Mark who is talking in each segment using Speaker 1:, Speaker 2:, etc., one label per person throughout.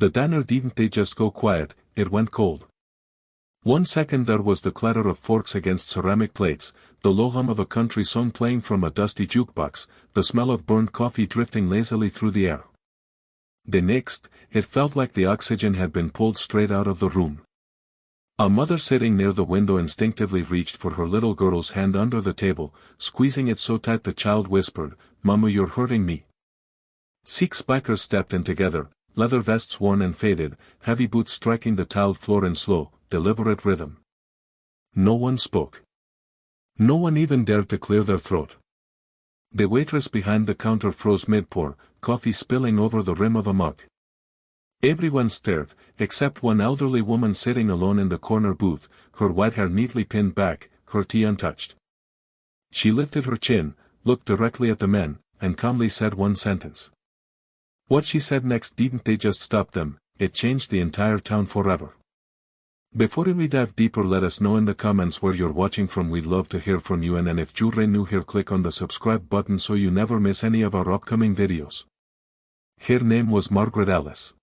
Speaker 1: The diner didn't they just go quiet, it went cold. 1 second there was the clatter of forks against ceramic plates, the low hum of a country song playing from a dusty jukebox, the smell of burned coffee drifting lazily through the air. The next, it felt like the oxygen had been pulled straight out of the room. A mother sitting near the window instinctively reached for her little girl's hand under the table, squeezing it so tight the child whispered, "Mama, you're hurting me." 6 bikers stepped in together, leather vests worn and faded, heavy boots striking the tiled floor in slow, deliberate rhythm. No one spoke. No one even dared to clear their throat. The waitress behind the counter froze mid-pour, coffee spilling over the rim of a mug. Everyone stared, except one elderly woman sitting alone in the corner booth, her white hair neatly pinned back, her tea untouched. She lifted her chin, looked directly at the men, and calmly said one sentence. What she said next didn't they just stop them, it changed the entire town forever. Before we dive deeper, let us know in the comments where you're watching from. We'd love to hear from you, and if you're new here, click on the subscribe button so you never miss any of our upcoming videos. Her name was Margaret Ellis.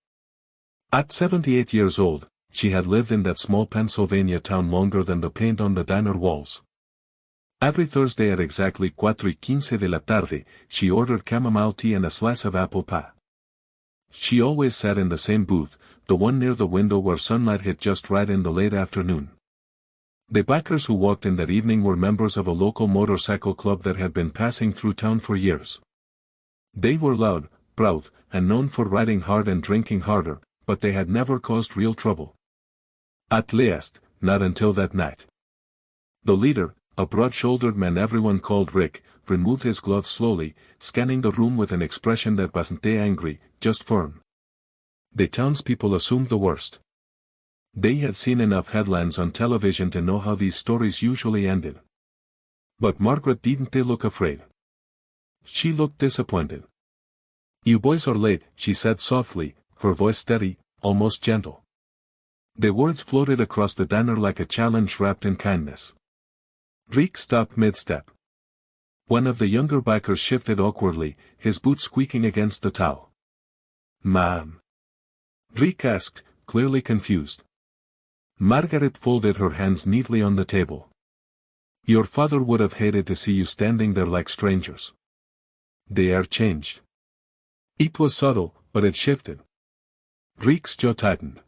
Speaker 1: At 78 years old, she had lived in that small Pennsylvania town longer than the paint on the diner walls. Every Thursday at exactly 4:15 de la tarde, she ordered chamomile tea and a slice of apple pie. She always sat in the same booth, the one near the window where sunlight hit just right in the late afternoon. The bikers who walked in that evening were members of a local motorcycle club that had been passing through town for years. They were loud, proud, and known for riding hard and drinking harder, but they had never caused real trouble. At least, not until that night. The leader, a broad-shouldered man everyone called Rick, removed his gloves slowly, scanning the room with an expression that wasn't angry, just firm. The townspeople assumed the worst. They had seen enough headlines on television to know how these stories usually ended. But Margaret didn't look afraid. She looked disappointed. "You boys are late," she said softly, her voice steady, almost gentle. The words floated across the diner like a challenge wrapped in kindness. Rick stopped mid-step. One of the younger bikers shifted awkwardly, his boot squeaking against the towel. "Ma'am?" Rick asked, clearly confused. Margaret folded her hands neatly on the table. "Your father would have hated to see you standing there like strangers." The air changed. It was subtle, but it shifted. Rick's jaw tightened.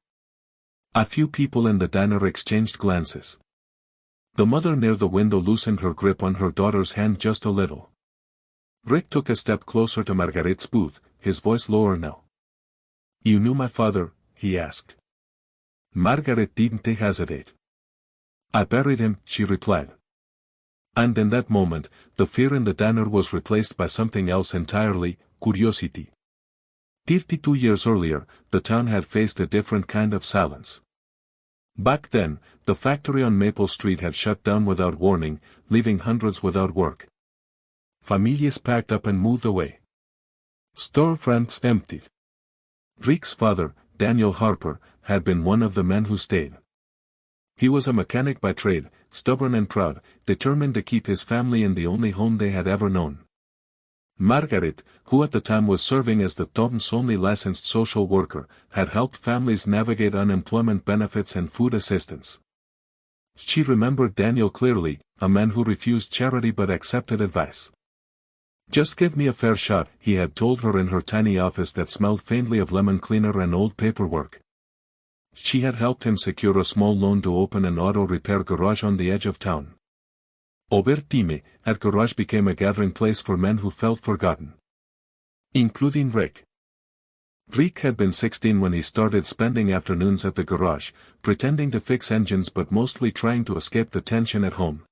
Speaker 1: A few people in the diner exchanged glances. The mother near the window loosened her grip on her daughter's hand just a little. Rick took a step closer to Margaret's booth, his voice lower now. "You knew my father?" he asked. Margaret didn't hesitate. "I buried him," she replied. And in that moment, the fear in the diner was replaced by something else entirely, curiosity. 32 years earlier, the town had faced a different kind of silence. Back then, the factory on Maple Street had shut down without warning, leaving hundreds without work. Families packed up and moved away. Storefronts emptied. Rick's father, Daniel Harper, had been one of the men who stayed. He was a mechanic by trade, stubborn and proud, determined to keep his family in the only home they had ever known. Margaret, who at the time was serving as the town's only licensed social worker, had helped families navigate unemployment benefits and food assistance. She remembered Daniel clearly, a man who refused charity but accepted advice. "Just give me a fair shot," he had told her in her tiny office that smelled faintly of lemon cleaner and old paperwork. She had helped him secure a small loan to open an auto repair garage on the edge of town. Over time, that garage became a gathering place for men who felt forgotten. Including Rick. Rick had been 16 when he started spending afternoons at the garage, pretending to fix engines but mostly trying to escape the tension at home.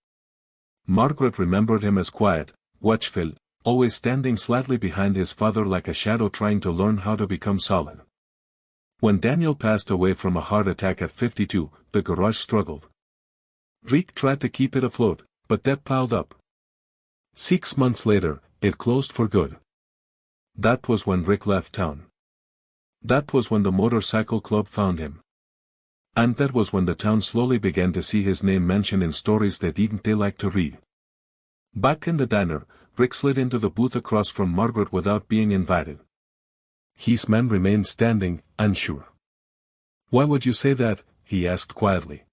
Speaker 1: Margaret remembered him as quiet, watchful, always standing slightly behind his father like a shadow trying to learn how to become solid. When Daniel passed away from a heart attack at 52, the garage struggled. Rick tried to keep it afloat, but debt piled up. 6 months later, it closed for good. That was when Rick left town. That was when the motorcycle club found him. And that was when the town slowly began to see his name mentioned in stories they didn't like to read. Back in the diner, Rick slid into the booth across from Margaret without being invited. His men remained standing, unsure. "Why would you say that?" he asked quietly.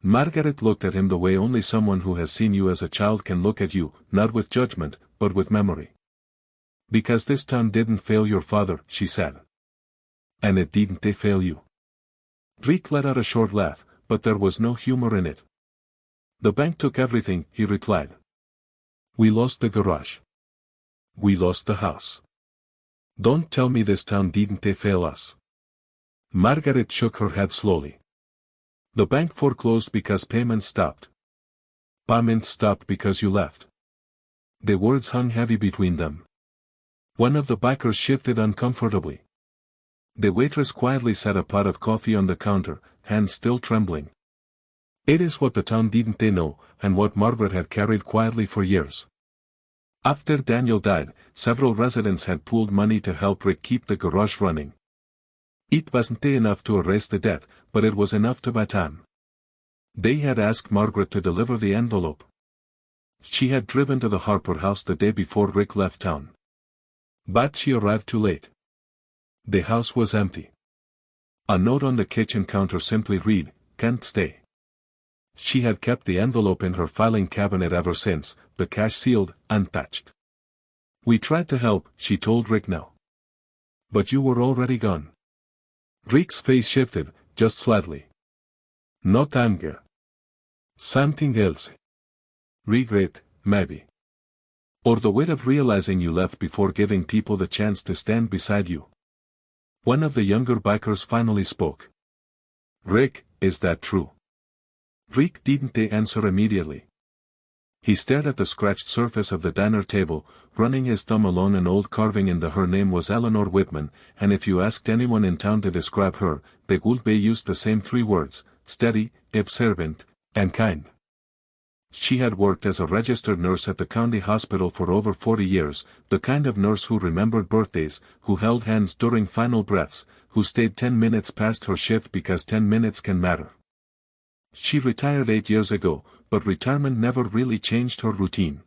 Speaker 1: Margaret looked at him the way only someone who has seen you as a child can look at you, not with judgment, but with memory. "Because this town didn't fail your father," she said. "And it didn't fail you." Rick let out a short laugh, but there was no humor in it. "The bank took everything," he replied. "We lost the garage. We lost the house. Don't tell me this town didn't fail us." Margaret shook her head slowly. "The bank foreclosed because payments stopped. Payments stopped because you left." The words hung heavy between them. One of the bikers shifted uncomfortably. The waitress quietly set a pot of coffee on the counter, hands still trembling. It is what the town didn't know, and what Margaret had carried quietly for years. After Daniel died, several residents had pooled money to help Rick keep the garage running. It wasn't enough to erase the debt, but it was enough to buy time. They had asked Margaret to deliver the envelope. She had driven to the Harper house the day before Rick left town. But she arrived too late. The house was empty. A note on the kitchen counter simply read, "Can't stay." She had kept the envelope in her filing cabinet ever since, the cash sealed, untouched. "We tried to help," she told Rick now. "But you were already gone." Rick's face shifted, just slightly. Not anger. Something else. Regret, maybe. Or the weight of realizing you left before giving people the chance to stand beside you. One of the younger bikers finally spoke. "Rick, is that true?" Rick didn't answer immediately. He stared at the scratched surface of the diner table, running his thumb along an old carving in the her name was Eleanor Whitman, and if you asked anyone in town to describe her, they would be used the same three words, steady, observant, and kind. She had worked as a registered nurse at the county hospital for over 40 years, the kind of nurse who remembered birthdays, who held hands during final breaths, who stayed 10 minutes past her shift because 10 minutes can matter. She retired 8 years ago, but retirement never really changed her routine.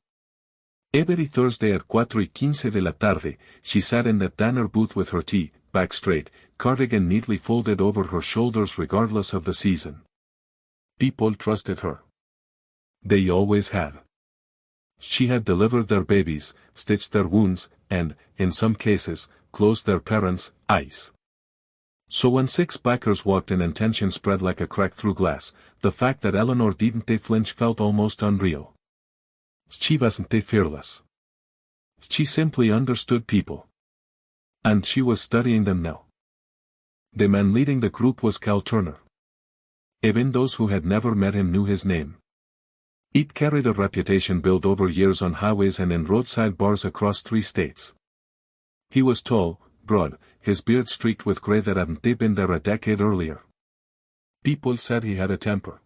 Speaker 1: Every Thursday at 4:15 de la tarde, she sat in that diner booth with her tea, back straight, cardigan neatly folded over her shoulders regardless of the season. People trusted her. They always had. She had delivered their babies, stitched their wounds, and, in some cases, closed their parents' eyes. So when 6 bikers walked in and tension spread like a crack through glass, the fact that Eleanor didn't flinch felt almost unreal. She wasn't fearless. She simply understood people. And she was studying them now. The man leading the group was Cal Turner. Even those who had never met him knew his name. It carried a reputation built over years on highways and in roadside bars across 3 states. He was tall, broad, his beard streaked with gray that hadn't been there a decade earlier. People said he had a temper.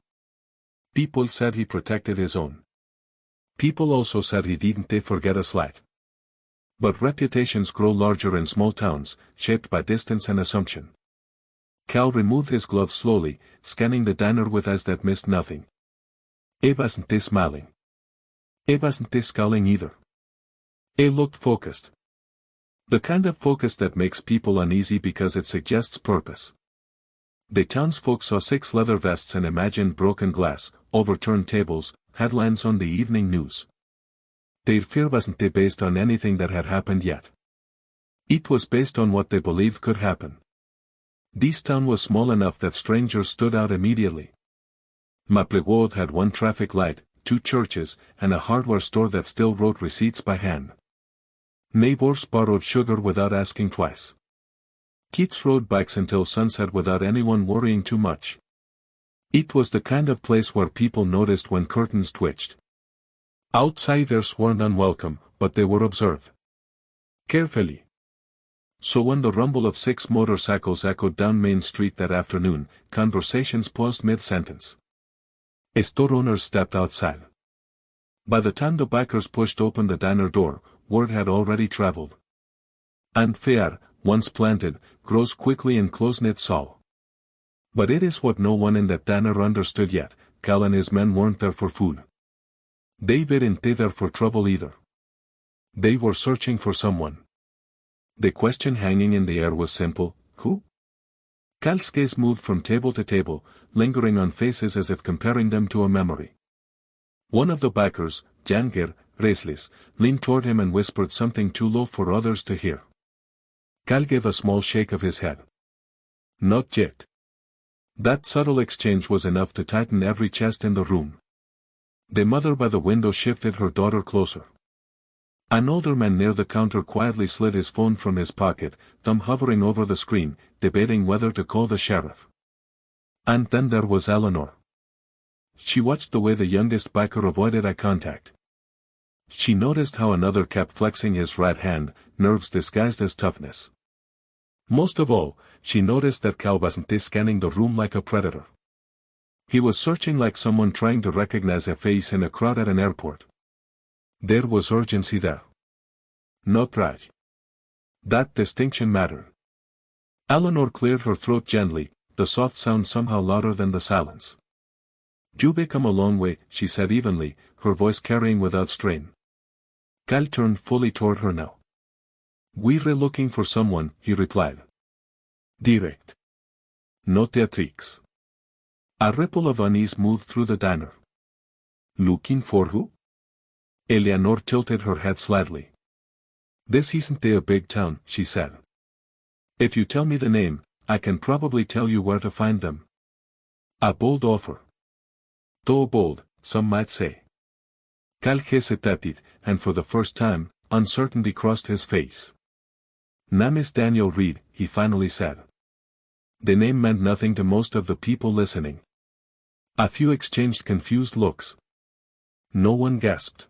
Speaker 1: People said he protected his own. People also said he didn't forget a slight. But reputations grow larger in small towns, shaped by distance and assumption. Cal removed his gloves slowly, scanning the diner with eyes that missed nothing. It wasn't smiling. It wasn't scowling either. It looked focused. The kind of focus that makes people uneasy because it suggests purpose. The townsfolk saw 6 leather vests and imagined broken glass, overturned tables, headlines on the evening news. Their fear wasn't based on anything that had happened yet. It was based on what they believed could happen. This town was small enough that strangers stood out immediately. Maplewood had 1 traffic light, 2 churches, and a hardware store that still wrote receipts by hand. Neighbors borrowed sugar without asking twice. Kids rode bikes until sunset without anyone worrying too much. It was the kind of place where people noticed when curtains twitched. Outsiders weren't unwelcome, but they were observed. Carefully. So when the rumble of 6 motorcycles echoed down Main Street that afternoon, conversations paused mid-sentence. Store owners stepped outside. By the time the bikers pushed open the diner door, word had already traveled. And fear, once planted, grows quickly in close-knit soul. But it is what no one in that diner understood yet, Cal and his men weren't there for food. They weren't there for trouble either. They were searching for someone. The question hanging in the air was simple, who? Cal's gaze moved from table to table, lingering on faces as if comparing them to a memory. One of the backers, Janger, restless, leaned toward him and whispered something too low for others to hear. Cal gave a small shake of his head. Not yet. That subtle exchange was enough to tighten every chest in the room. The mother by the window shifted her daughter closer. An older man near the counter quietly slid his phone from his pocket, thumb hovering over the screen, debating whether to call the sheriff. And then there was Eleanor. She watched the way the youngest biker avoided eye contact. She noticed how another kept flexing his right hand, nerves disguised as toughness. Most of all, she noticed that Cal wasn't scanning the room like a predator. He was searching like someone trying to recognize a face in a crowd at an airport. There was urgency there. Not rage. That distinction mattered. Eleanor cleared her throat gently, the soft sound somehow louder than the silence. "You've come a long way," she said evenly, her voice carrying without strain. Cal turned fully toward her now. "We're looking for someone," he replied. "Direct. No theatrics." A ripple of unease moved through the diner. "Looking for who?" Eleanor tilted her head slightly. "This isn't a big town," she said. "If you tell me the name, I can probably tell you where to find them." A bold offer. Too bold, some might say. Cal hesitated, and for the first time, uncertainty crossed his face. "Name is Daniel Reed," he finally said. The name meant nothing to most of the people listening. A few exchanged confused looks. No one gasped.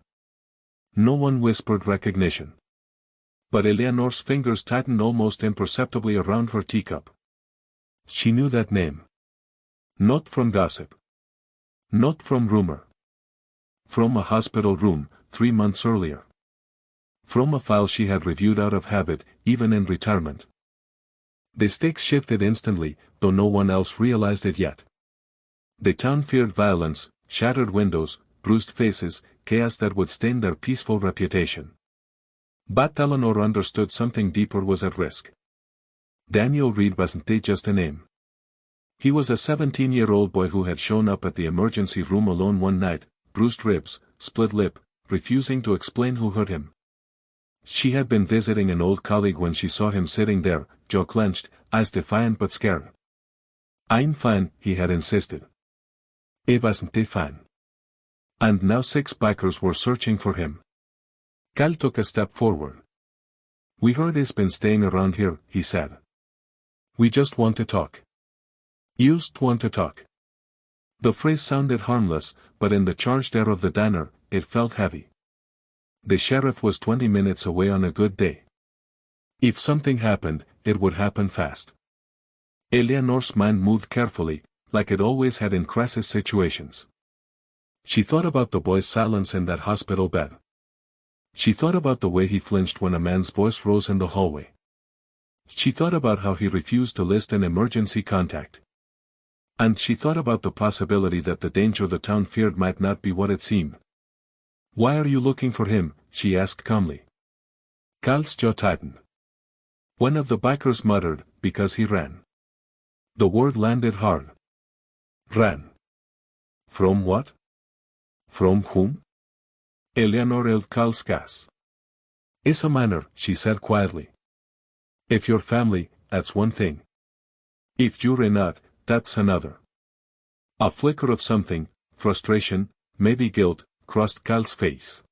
Speaker 1: No one whispered recognition. But Eleanor's fingers tightened almost imperceptibly around her teacup. She knew that name. Not from gossip. Not from rumor. From a hospital room, 3 months earlier. From a file she had reviewed out of habit, even in retirement. The stakes shifted instantly, though no one else realized it yet. The town feared violence, shattered windows, bruised faces, chaos that would stain their peaceful reputation. But Eleanor understood something deeper was at risk. Daniel Reed wasn't just a name. He was a 17-year-old boy who had shown up at the emergency room alone one night, bruised ribs, split lip, refusing to explain who hurt him. She had been visiting an old colleague when she saw him sitting there, jaw clenched, eyes defiant but scared. "I'm fine," he had insisted. It wasn't fine. And now 6 bikers were searching for him. Cal took a step forward. "We heard he's been staying around here," he said. "We just want to talk." "Used want to talk." The phrase sounded harmless, but in the charged air of the diner, it felt heavy. The sheriff was 20 minutes away on a good day. If something happened, it would happen fast. Eleanor's mind moved carefully, like it always had in crisis situations. She thought about the boy's silence in that hospital bed. She thought about the way he flinched when a man's voice rose in the hallway. She thought about how he refused to list an emergency contact. And she thought about the possibility that the danger the town feared might not be what it seemed. "Why are you looking for him?" she asked calmly. Cal's jaw tightened. One of the bikers muttered, "Because he ran." The word landed hard. Ran. From what? From whom? Eleanor held Cal's gas. "It's a minor," she said quietly. "If you're family, that's one thing. If you're not, that's another." A flicker of something, frustration, maybe guilt, crossed Cal's face.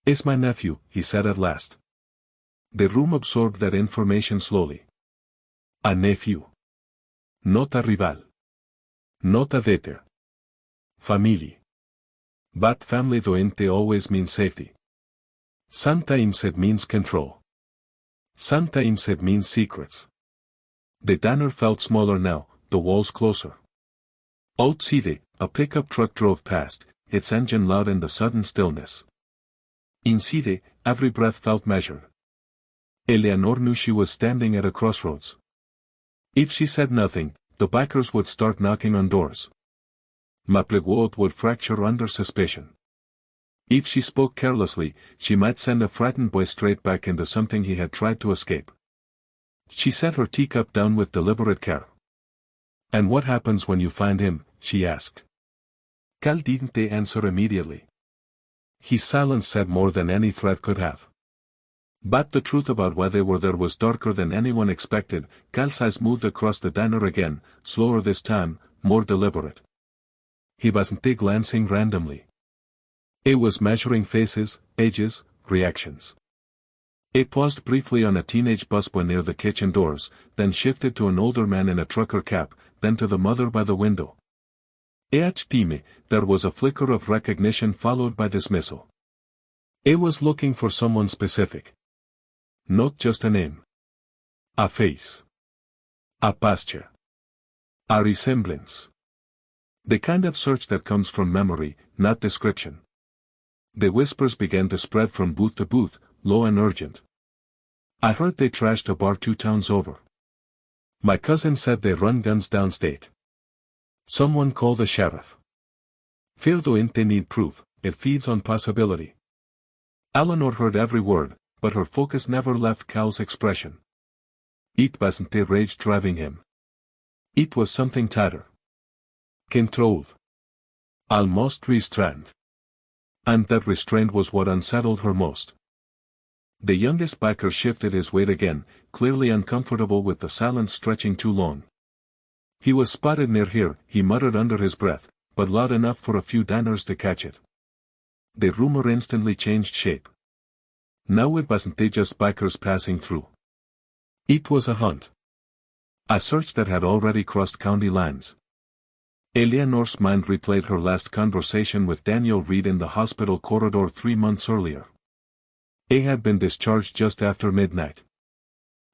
Speaker 1: "It's my nephew," he said at last. The room absorbed that information slowly. A nephew. Not a rival. Not a debtor. Family. But family doesn't always mean safety. Sometimes it means control. Sometimes it means secrets. The diner felt smaller now, the walls closer. Outside, a pickup truck drove past, its engine loud in the sudden stillness. Inside, every breath felt measured. Eleanor knew she was standing at a crossroads. If she said nothing, the bikers would start knocking on doors. Maplewood would fracture under suspicion. If she spoke carelessly, she might send a frightened boy straight back into something he had tried to escape. She set her teacup down with deliberate care. "And what happens when you find him?" she asked. Cal didn't answer immediately. His silence said more than any threat could have. But the truth about why they were there was darker than anyone expected. Cal's eyes moved across the diner again, slower this time, more deliberate. He wasn't glancing randomly. It was measuring faces, ages, reactions. It paused briefly on a teenage busboy near the kitchen doors, then shifted to an older man in a trucker cap, then to the mother by the window. There was a flicker of recognition followed by dismissal. It was looking for someone specific. Not just a name. A face. A posture. A resemblance. The kind of search that comes from memory, not description. The whispers began to spread from booth to booth, low and urgent. "I heard they trashed a bar 2 towns over. My cousin said they run guns downstate. Someone call the sheriff. Fair though inte need proof, it feeds on possibility." Eleanor heard every word, but her focus never left Cal's expression. It wasn't the rage driving him. It was something tighter. Controlled. Almost restrained. And that restraint was what unsettled her most. The youngest biker shifted his weight again, clearly uncomfortable with the silence stretching too long. "He was spotted near here," he muttered under his breath, but loud enough for a few diners to catch it. The rumor instantly changed shape. Now it wasn't just bikers passing through. It was a hunt. A search that had already crossed county lines. Eleanor's mind replayed her last conversation with Daniel Reed in the hospital corridor 3 months earlier. He had been discharged just after midnight.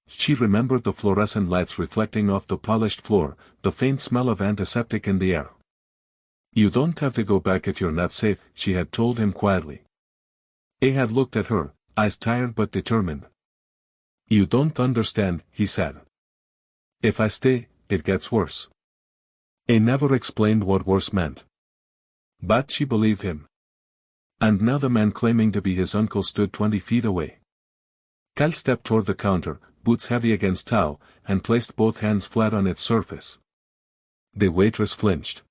Speaker 1: She remembered the fluorescent lights reflecting off the polished floor, the faint smell of antiseptic in the air. "You don't have to go back if you're not safe," she had told him quietly. He had looked at her, eyes tired but determined. "You don't understand," he said. "If I stay, it gets worse." He never explained what worse meant. But she believed him. And now the man claiming to be his uncle stood 20 feet away. Cal stepped toward the counter, boots heavy against towel, and placed both hands flat on its surface. The waitress flinched.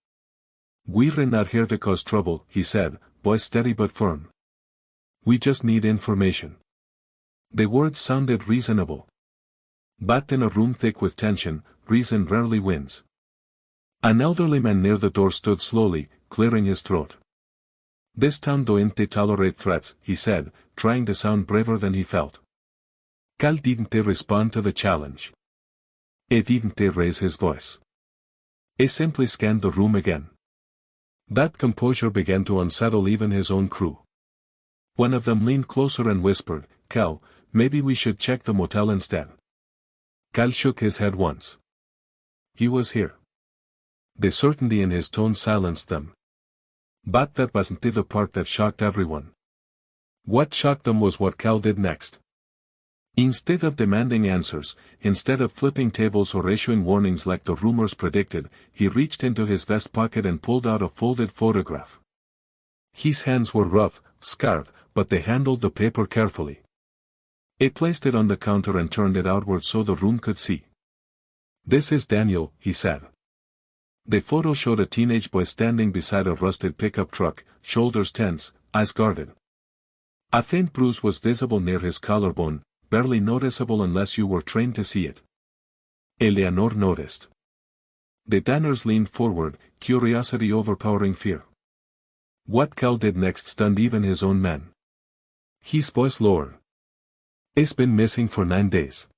Speaker 1: "We're not here to cause trouble," he said, voice steady but firm. "We just need information." The words sounded reasonable. But in a room thick with tension, reason rarely wins. An elderly man near the door stood slowly, clearing his throat. "This town don't tolerate threats," he said, trying to sound braver than he felt. Cal didn't respond to the challenge. He didn't raise his voice. He simply scanned the room again. That composure began to unsettle even his own crew. One of them leaned closer and whispered, "Cal, maybe we should check the motel instead." Cal shook his head once. He was here. The certainty in his tone silenced them. But that wasn't the part that shocked everyone. What shocked them was what Cal did next. Instead of demanding answers, instead of flipping tables or issuing warnings like the rumors predicted, he reached into his vest pocket and pulled out a folded photograph. His hands were rough, scarred, but they handled the paper carefully. He placed it on the counter and turned it outward so the room could see. "This is Daniel," he said. The photo showed a teenage boy standing beside a rusted pickup truck, shoulders tense, eyes guarded. A faint bruise was visible near his collarbone, barely noticeable unless you were trained to see it. Eleanor noticed. The diners leaned forward, curiosity overpowering fear. What Cal did next stunned even his own men. His voice lowered. "It's been missing for 9 days."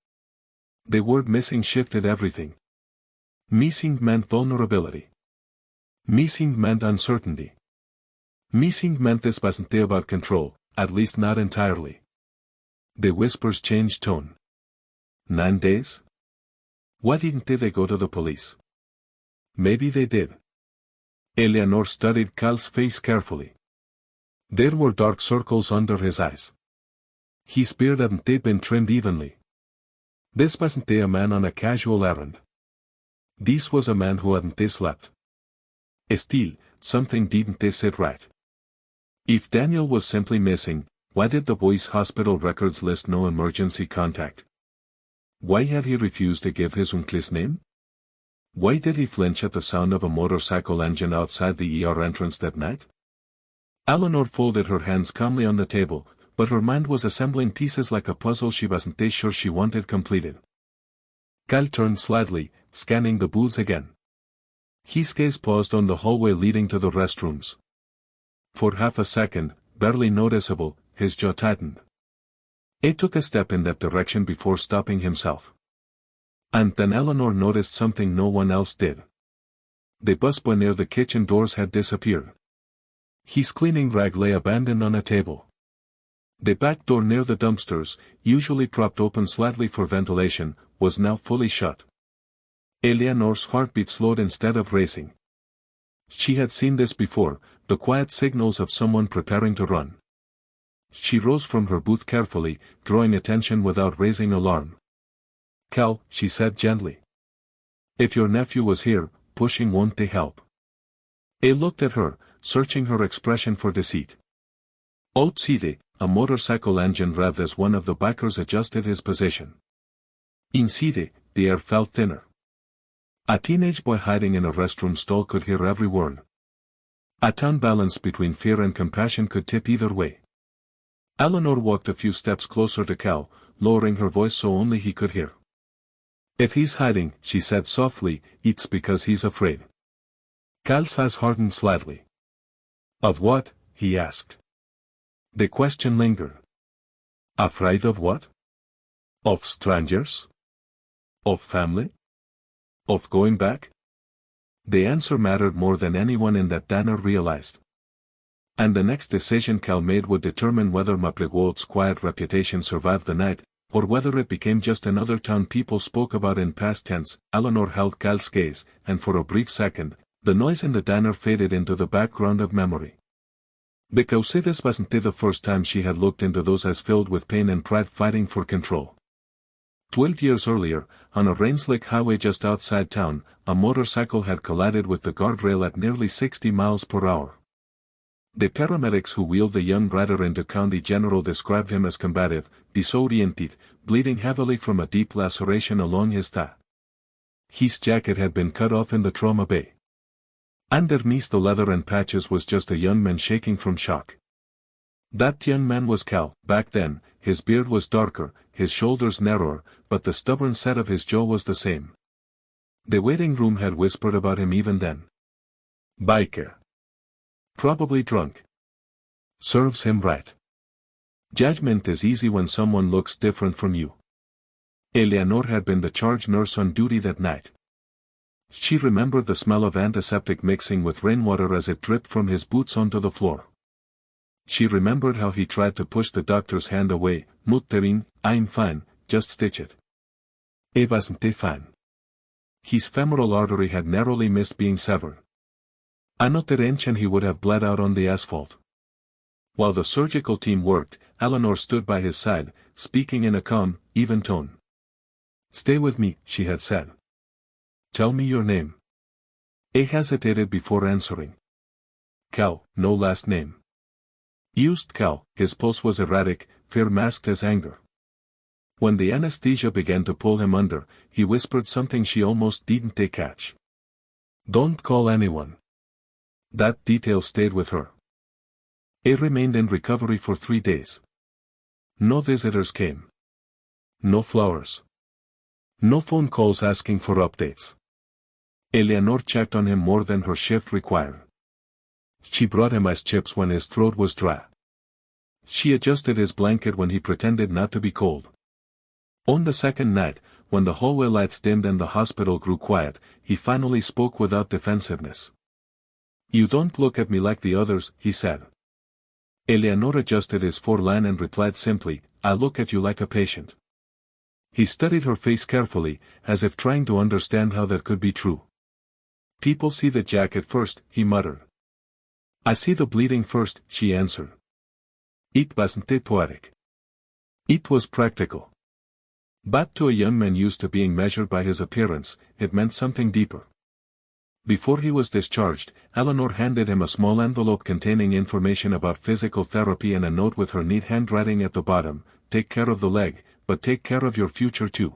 Speaker 1: The word missing shifted everything. Missing meant vulnerability. Missing meant uncertainty. Missing meant this wasn't about control, at least not entirely. The whispers changed tone. 9 days? Why didn't they go to the police? Maybe they did. Eleanor studied Cal's face carefully. There were dark circles under his eyes. His beard hadn't been trimmed evenly. This wasn't a man on a casual errand. This was a man who hadn't slept. Still, something didn't sit right. If Daniel was simply missing, why did the boy's hospital records list no emergency contact? Why had he refused to give his uncle's name? Why did he flinch at the sound of a motorcycle engine outside the ER entrance that night? Eleanor folded her hands calmly on the table, but her mind was assembling pieces like a puzzle she wasn't sure she wanted completed. Cal turned slightly, scanning the booths again. His gaze paused on the hallway leading to the restrooms. For half a second, barely noticeable, his jaw tightened. He took a step in that direction before stopping himself. And then Eleanor noticed something no one else did. The busboy near the kitchen doors had disappeared. His cleaning rag lay abandoned on a table. The back door near the dumpsters, usually propped open slightly for ventilation, was now fully shut. Eleanor's heartbeat slowed instead of racing. She had seen this before, the quiet signals of someone preparing to run. She rose from her booth carefully, drawing attention without raising alarm. "Cal," she said gently. "If your nephew was here, pushing won't they help?" He looked at her, searching her expression for deceit. Outside, a motorcycle engine revved as one of the bikers adjusted his position. Inside, the air felt thinner. A teenage boy hiding in a restroom stall could hear every word. A town balance between fear and compassion could tip either way. Eleanor walked a few steps closer to Cal, lowering her voice so only he could hear. "If he's hiding," she said softly, "it's because he's afraid." Cal's eyes hardened slightly. "Of what?" he asked. The question lingered. "Afraid of what? Of strangers? Of family? Of going back?" The answer mattered more than anyone in that diner realized. And the next decision Cal made would determine whether Maplewood's quiet reputation survived the night, or whether it became just another town people spoke about in past tense. Eleanor held Cal's gaze, and for a brief second, the noise in the diner faded into the background of memory. Because this wasn't the first time she had looked into those eyes filled with pain and pride fighting for control. 12 years earlier, on a rain-slick highway just outside town, a motorcycle had collided with the guardrail at nearly 60 miles per hour. The paramedics who wheeled the young rider into County General described him as combative, disoriented, bleeding heavily from a deep laceration along his thigh. His jacket had been cut off in the trauma bay. Underneath the leather and patches was just a young man shaking from shock. That young man was Cal. Back then, his beard was darker, his shoulders narrower, but the stubborn set of his jaw was the same. The waiting room had whispered about him even then. "Biker. Probably drunk. Serves him right." Judgment is easy when someone looks different from you. Eleanor had been the charge nurse on duty that night. She remembered the smell of antiseptic mixing with rainwater as it dripped from his boots onto the floor. She remembered how he tried to push the doctor's hand away, muttering, "I'm fine, just stitch it." It wasn't fine. His femoral artery had narrowly missed being severed. Another inch and he would have bled out on the asphalt. While the surgical team worked, Eleanor stood by his side, speaking in a calm, even tone. "Stay with me," she had said. "Tell me your name." He hesitated before answering. "Cal, no last name." Used Cal. His pulse was erratic, fear masked as anger. When the anesthesia began to pull him under, he whispered something she almost didn't catch. "Don't call anyone." That detail stayed with her. He remained in recovery for 3 days. No visitors came. No flowers. No phone calls asking for updates. Eleanor checked on him more than her shift required. She brought him ice chips when his throat was dry. She adjusted his blanket when he pretended not to be cold. On the second night, when the hallway lights dimmed and the hospital grew quiet, he finally spoke without defensiveness. "You don't look at me like the others," he said. Eleanor adjusted his foreline and replied simply, "I look at you like a patient." He studied her face carefully, as if trying to understand how that could be true. "People see the jacket first," he muttered. "I see the bleeding first," she answered. It wasn't poetic. It was practical. But to a young man used to being measured by his appearance, it meant something deeper. Before he was discharged, Eleanor handed him a small envelope containing information about physical therapy and a note with her neat handwriting at the bottom: "Take care of the leg, but take care of your future too."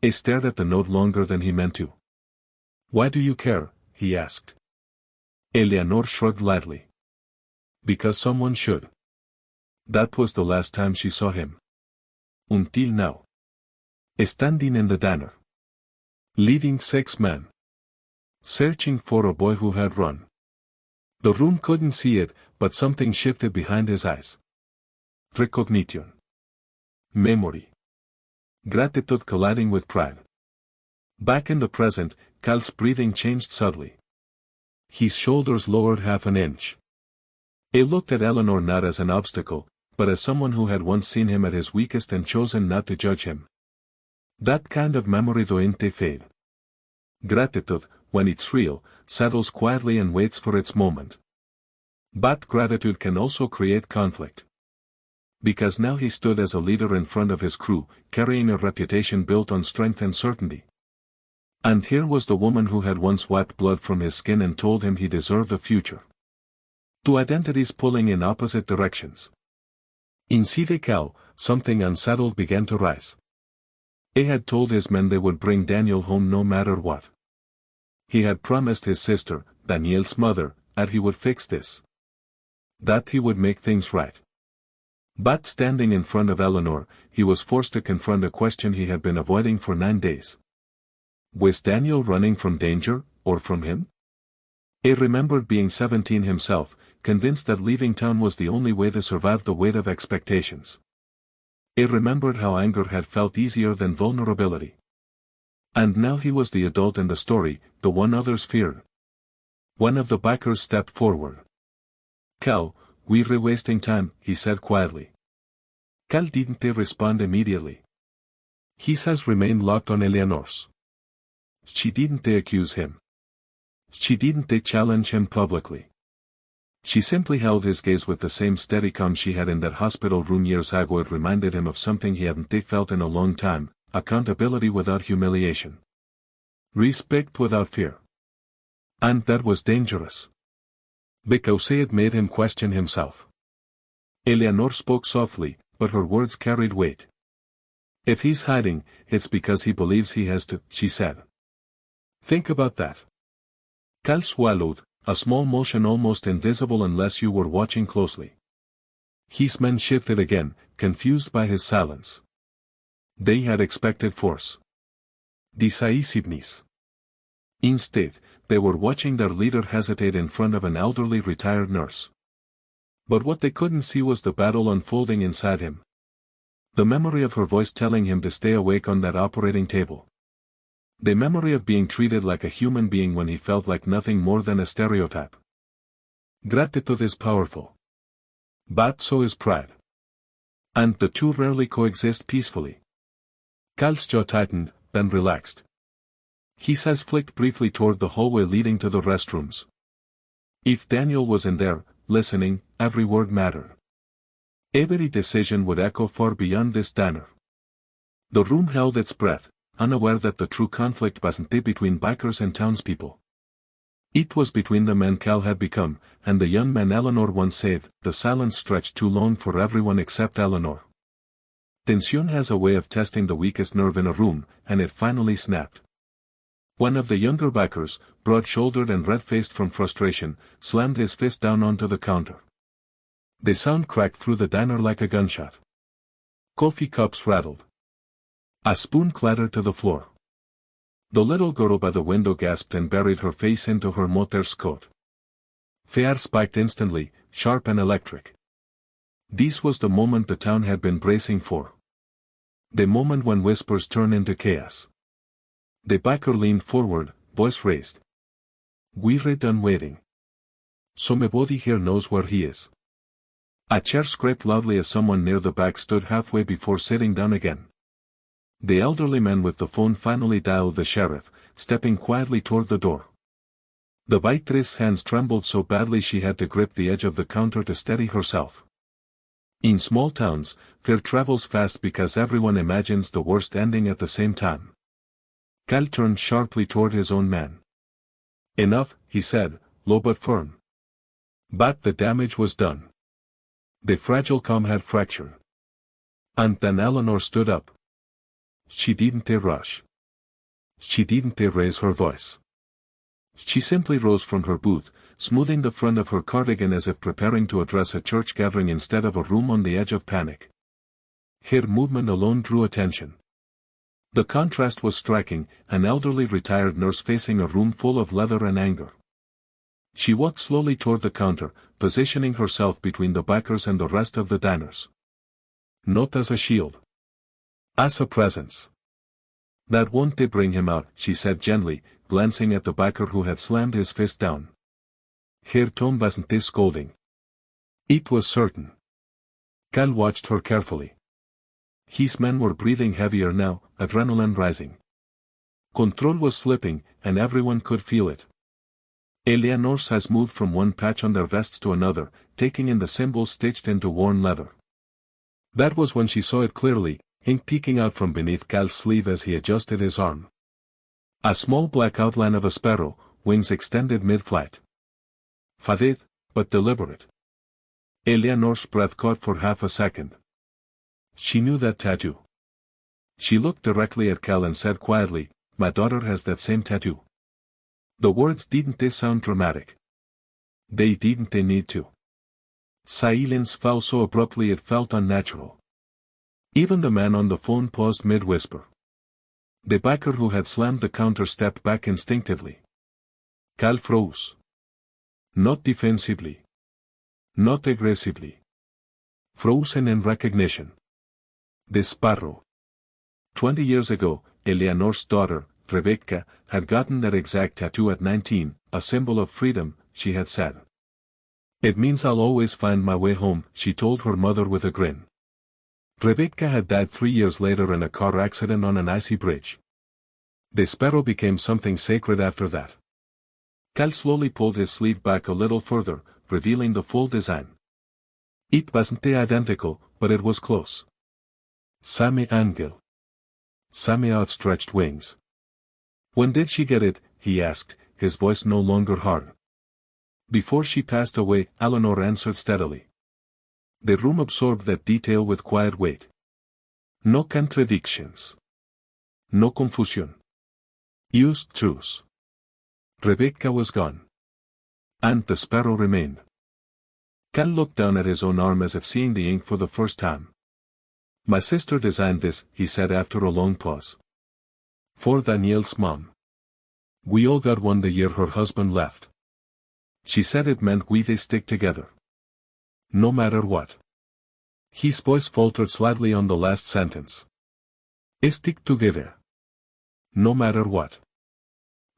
Speaker 1: He stared at the note longer than he meant to. "Why do you care?" he asked. Eleanor shrugged lightly. "Because someone should." That was the last time she saw him. Until now. Standing in the diner. Leading 6 men. Searching for a boy who had run. The room couldn't see it, but something shifted behind his eyes. Recognition. Memory. Gratitude colliding with pride. Back in the present, Cal's breathing changed subtly. His shoulders lowered half an inch. He looked at Eleanor not as an obstacle, but as someone who had once seen him at his weakest and chosen not to judge him. That kind of memory doesn't fade. Gratitude, when it's real, settles quietly and waits for its moment. But gratitude can also create conflict. Because now he stood as a leader in front of his crew, carrying a reputation built on strength and certainty. And here was the woman who had once wiped blood from his skin and told him he deserved a future. Two identities pulling in opposite directions. Inside Cal, something unsettled began to rise. He had told his men they would bring Daniel home no matter what. He had promised his sister, Daniel's mother, that he would fix this. That he would make things right. But standing in front of Eleanor, he was forced to confront a question he had been avoiding for 9 days. Was Daniel running from danger, or from him? He remembered being 17 himself, convinced that leaving town was the only way to survive the weight of expectations. He remembered how anger had felt easier than vulnerability. And now he was the adult in the story, the one others feared. One of the bikers stepped forward. "Cal, we're wasting time," he said quietly. Cal didn't respond immediately. His eyes remained locked on Eleanor's. She didn't accuse him. She didn't challenge him publicly. She simply held his gaze with the same steady calm she had in that hospital room years ago. It reminded him of something he hadn't felt in a long time: accountability without humiliation. Respect without fear. And that was dangerous. Because it made him question himself. Eleanor spoke softly, but her words carried weight. "If he's hiding, it's because he believes he has to," she said. "Think about that." Cal swallowed, a small motion almost invisible unless you were watching closely. His men shifted again, confused by his silence. They had expected force. Decisiveness. Instead, they were watching their leader hesitate in front of an elderly retired nurse. But what they couldn't see was the battle unfolding inside him. The memory of her voice telling him to stay awake on that operating table. The memory of being treated like a human being when he felt like nothing more than a stereotype. Gratitude is powerful. But so is pride. And the two rarely coexist peacefully. Cal's jaw tightened, then relaxed. His eyes flicked briefly toward the hallway leading to the restrooms. If Daniel was in there, listening, every word mattered. Every decision would echo far beyond this diner. The room held its breath, unaware that the true conflict wasn't between bikers and townspeople. It was between the man Cal had become, and the young man Eleanor once saved. The silence stretched too long for everyone except Eleanor. Tension has a way of testing the weakest nerve in a room, and it finally snapped. One of the younger bikers, broad-shouldered and red-faced from frustration, slammed his fist down onto the counter. The sound cracked through the diner like a gunshot. Coffee cups rattled. A spoon clattered to the floor. The little girl by the window gasped and buried her face into her mother's coat. Fire spiked instantly, sharp and electric. This was the moment the town had been bracing for. The moment when whispers turn into chaos. The biker leaned forward, voice raised. "We're done waiting. Somebody here knows where he is." A chair scraped loudly as someone near the back stood halfway before sitting down again. The elderly man with the phone finally dialed the sheriff, stepping quietly toward the door. The biker's hands trembled so badly she had to grip the edge of the counter to steady herself. In small towns, fear travels fast because everyone imagines the worst ending at the same time. Cal turned sharply toward his own man. Enough, he said, low but firm. But the damage was done. The fragile calm had fractured. And then Eleanor stood up. She didn't rush. She didn't raise her voice. She simply rose from her booth, smoothing the front of her cardigan as if preparing to address a church gathering instead of a room on the edge of panic. Her movement alone drew attention. The contrast was striking, an elderly retired nurse facing a room full of leather and anger. She walked slowly toward the counter, positioning herself between the backers and the rest of the diners. Not as a shield. As a presence. That won't bring him out, she said gently, glancing at the backer who had slammed his fist down. Her tone wasn't scolding. It was certain. Cal watched her carefully. His men were breathing heavier now, adrenaline rising. Control was slipping, and everyone could feel it. Eleanor's eyes moved from one patch on their vests to another, taking in the symbols stitched into worn leather. That was when she saw it clearly, ink peeking out from beneath Cal's sleeve as he adjusted his arm. A small black outline of a sparrow, wings extended mid-flight. Faded, but deliberate. Eleanor's breath caught for half a second. She knew that tattoo. She looked directly at Cal and said quietly, "My daughter has that same tattoo." The words didn't sound dramatic. They didn't need to. Silence fell so abruptly it felt unnatural. Even the man on the phone paused mid-whisper. The backer who had slammed the counter stepped back instinctively. Cal froze. Not defensively. Not aggressively. Frozen in recognition. The sparrow. 20 years ago, Eleanor's daughter, Rebecca, had gotten that exact tattoo at 19, a symbol of freedom, she had said. "It means I'll always find my way home," she told her mother with a grin. Rebecca had died 3 years later in a car accident on an icy bridge. The sparrow became something sacred after that. Cal slowly pulled his sleeve back a little further, revealing the full design. It wasn't identical, but it was close. Same angle. Same outstretched wings. "When did she get it?" he asked, his voice no longer hard. "Before she passed away," Eleanor answered steadily. The room absorbed that detail with quiet weight. No contradictions. No confusion. Used truths. Rebecca was gone. And the sparrow remained. Cal looked down at his own arm as if seeing the ink for the first time. "My sister designed this," he said after a long pause. "For Danielle's mom. We all got one the year her husband left. She said it meant we'd stick together. No matter what." His voice faltered slightly on the last sentence. "Stick together. No matter what."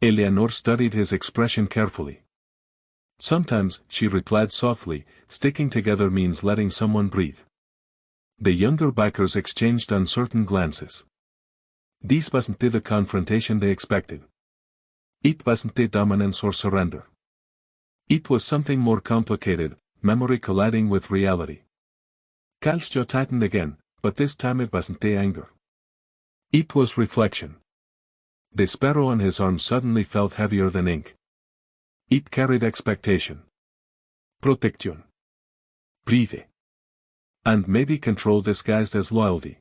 Speaker 1: Eleanor studied his expression carefully. "Sometimes," she replied softly, "sticking together means letting someone breathe." The younger backers exchanged uncertain glances. This wasn't the confrontation they expected. It wasn't the dominance or surrender. It was something more complicated, memory colliding with reality. Cal's jaw tightened again, but this time it wasn't the anger. It was reflection. The sparrow on his arm suddenly felt heavier than ink. It carried expectation. Protection. Breathe. And maybe control disguised as loyalty.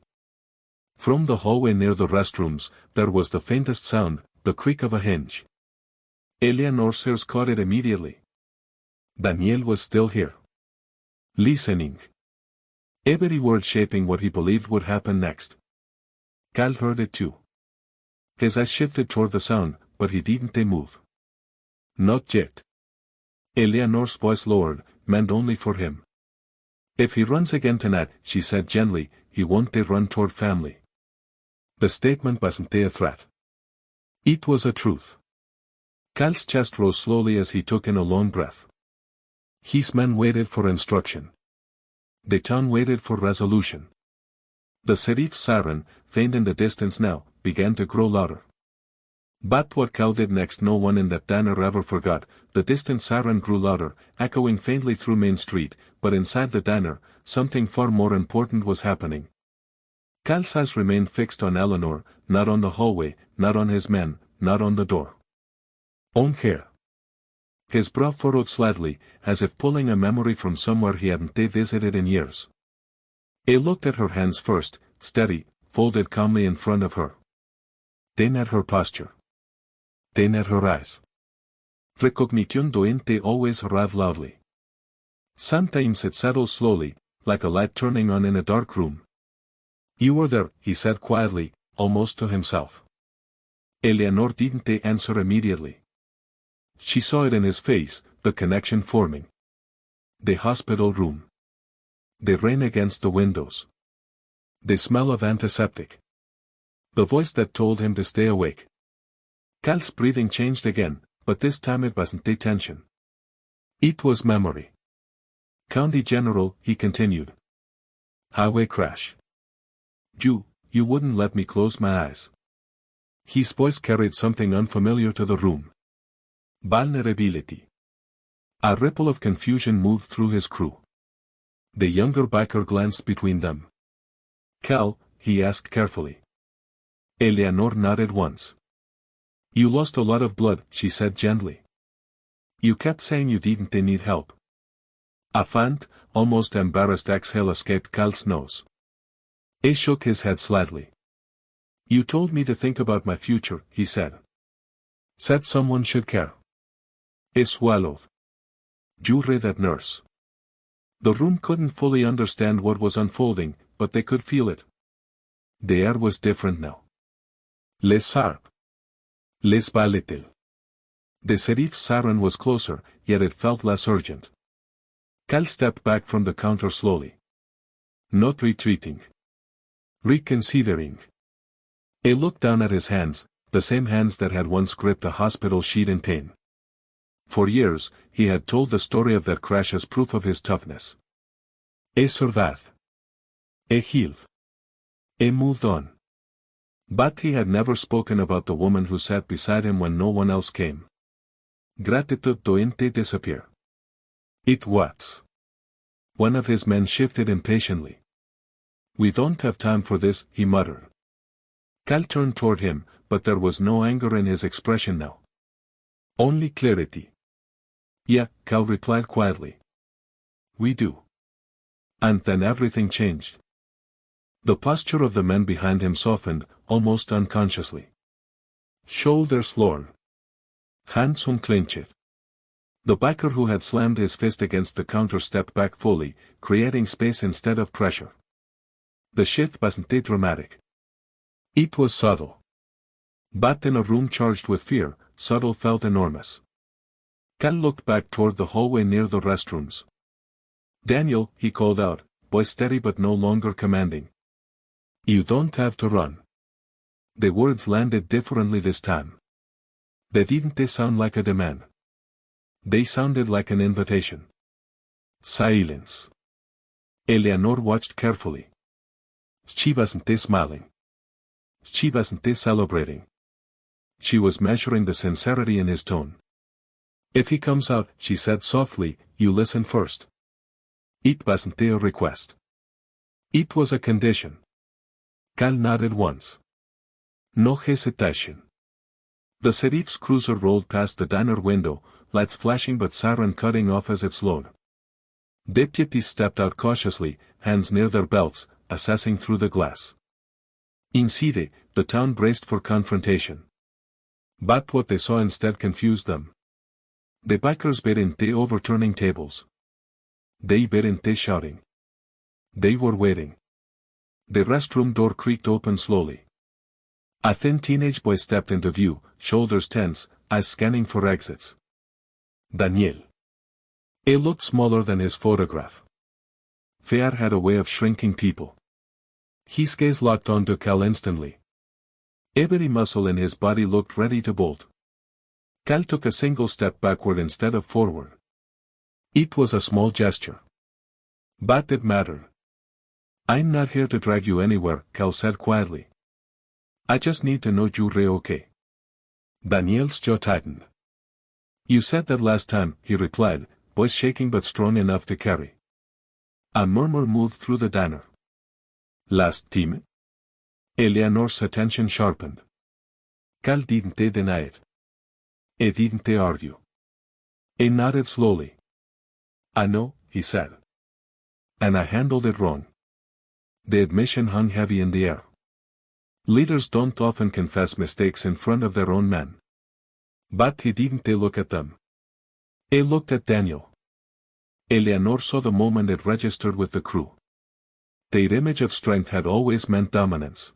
Speaker 1: From the hallway near the restrooms, there was the faintest sound, the creak of a hinge. Eleanor's ears caught it immediately. Daniel was still here. Listening. Every word shaping what he believed would happen next. Cal heard it too. His eyes shifted toward the sound, but he didn't move. Not yet. Eleanor's voice lowered, meant only for him. "If he runs again tonight," she said gently, "he won't run toward family." The statement wasn't a threat. It was a truth. Cal's chest rose slowly as he took in a long breath. His men waited for instruction. The town waited for resolution. The sheriff's siren, faint in the distance now, began to grow louder. But what Cal did next no one in that diner ever forgot. The distant siren grew louder, echoing faintly through Main Street, but inside the diner, something far more important was happening. Cal's eyes remained fixed on Eleanor, not on the hallway, not on his men, not on the door. On her. His brow furrowed slightly, as if pulling a memory from somewhere he hadn't visited in years. He looked at her hands first, steady, folded calmly in front of her. Then at her posture. Then at her eyes. Recognition doente always arrive loudly. Sometimes it settles slowly, like a light turning on in a dark room. You were there, he said quietly, almost to himself. Eleanor didn't answer immediately. She saw it in his face, the connection forming. The hospital room. The rain against the windows. The smell of antiseptic. The voice that told him to stay awake. Cal's breathing changed again, but this time it wasn't tension. It was memory. County General, he continued. Highway crash. You wouldn't let me close my eyes. His voice carried something unfamiliar to the room. Vulnerability. A ripple of confusion moved through his crew. The younger biker glanced between them. Cal, he asked carefully. Eleanor nodded once. You lost a lot of blood, she said gently. You kept saying you didn't need help. A faint, almost embarrassed exhale escaped Cal's nose. He shook his head slightly. You told me to think about my future, he said. Said someone should care. He swallowed. You read that nurse. The room couldn't fully understand what was unfolding, but they could feel it. The air was different now. Less sharp. Less volatile. The sheriff's siren was closer, yet it felt less urgent. Cal stepped back from the counter slowly. Not retreating. Reconsidering. He looked down at his hands, the same hands that had once gripped a hospital sheet in pain. For years, he had told the story of that crash as proof of his toughness. He survived. He healed. He moved on. But he had never spoken about the woman who sat beside him when no one else came. Gratitude doente disappear. It was. One of his men shifted impatiently. We don't have time for this, he muttered. Cal turned toward him, but there was no anger in his expression now. Only clarity. Yeah, Cal replied quietly. We do. And then everything changed. The posture of the men behind him softened, almost unconsciously. Shoulders lowered. Hands unclenched. The biker who had slammed his fist against the counter stepped back fully, creating space instead of pressure. The shift wasn't dramatic. It was subtle. But in a room charged with fear, subtle felt enormous. Cal looked back toward the hallway near the restrooms. Daniel, he called out, voice steady but no longer commanding. You don't have to run. The words landed differently this time. They didn't sound like a demand. They sounded like an invitation. Silence. Eleanor watched carefully. She wasn't smiling. She wasn't celebrating. She was measuring the sincerity in his tone. If he comes out, she said softly, you listen first. It wasn't a request. It was a condition. Cal nodded once. No hesitation. The sheriff's cruiser rolled past the diner window, lights flashing but siren cutting off as it slowed. Deputies stepped out cautiously, hands near their belts, assessing through the glass. Inside, the town braced for confrontation. But what they saw instead confused them. The bikers weren't overturning tables. They weren't shouting. They were waiting. The restroom door creaked open slowly. A thin teenage boy stepped into view, shoulders tense, eyes scanning for exits. Daniel. He looked smaller than his photograph. Fear had a way of shrinking people. His gaze locked onto Cal instantly. Every muscle in his body looked ready to bolt. Cal took a single step backward instead of forward. It was a small gesture. But it mattered. I'm not here to drag you anywhere, Cal said quietly. I just need to know you're okay. Daniel's jaw tightened. You said that last time, he replied, voice shaking but strong enough to carry. A murmur moved through the diner. Last time? Eleanor's attention sharpened. Cal didn't deny it. He didn't argue. He nodded slowly. I know, he said. And I handled it wrong. The admission hung heavy in the air. Leaders don't often confess mistakes in front of their own men. But he didn't look at them. He looked at Daniel. Eleanor saw the moment it registered with the crew. Their image of strength had always meant dominance.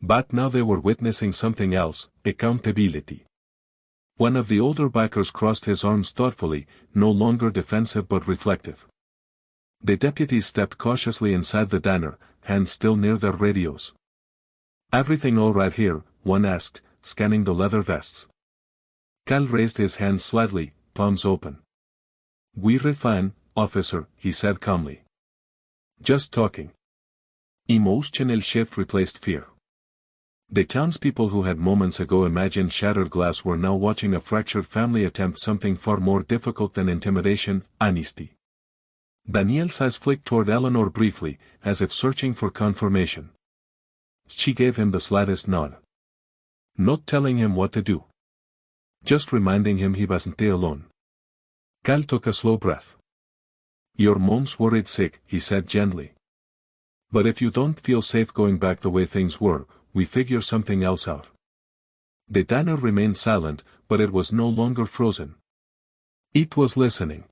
Speaker 1: But now they were witnessing something else, accountability. One of the older bikers crossed his arms thoughtfully, no longer defensive but reflective. The deputies stepped cautiously inside the diner, hands still near their radios. Everything all right here? One asked, scanning the leather vests. Cal raised his hands slightly, palms open. We're fine, officer, he said calmly. Just talking. Emotional shift replaced fear. The townspeople who had moments ago imagined shattered glass were now watching a fractured family attempt something far more difficult than intimidation, honesty. Daniel's eyes flicked toward Eleanor briefly, as if searching for confirmation. She gave him the slightest nod. Not telling him what to do. Just reminding him he wasn't alone. Cal took a slow breath. Your mom's worried sick, he said gently. But if you don't feel safe going back the way things were, we figure something else out. The diner remained silent, but it was no longer frozen. It was listening.